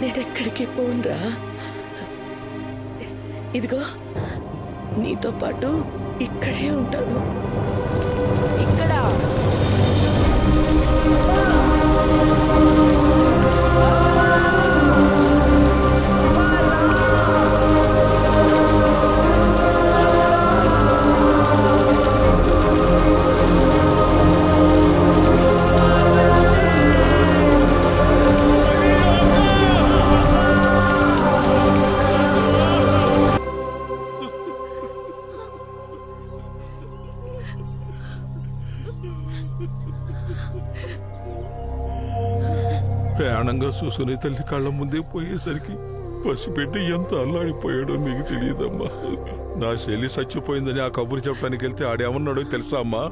నేనెక్కడికి పోన్రా. ఇదిగో నీతో పాటు ఇక్కడే ఉంటాను. ఇక్కడ ప్రయాణంగా చూసుకునే తల్లి కళ్ళ ముందే పోయేసరికి పసిపెట్టి ఎంత అల్లాడిపోయాడో నీకు తెలియదమ్మా. నా చెల్లి చచ్చిపోయిందని ఆ కబురు చెప్పడానికి వెళ్తే ఆడేమన్నాడో తెలుసా అమ్మా?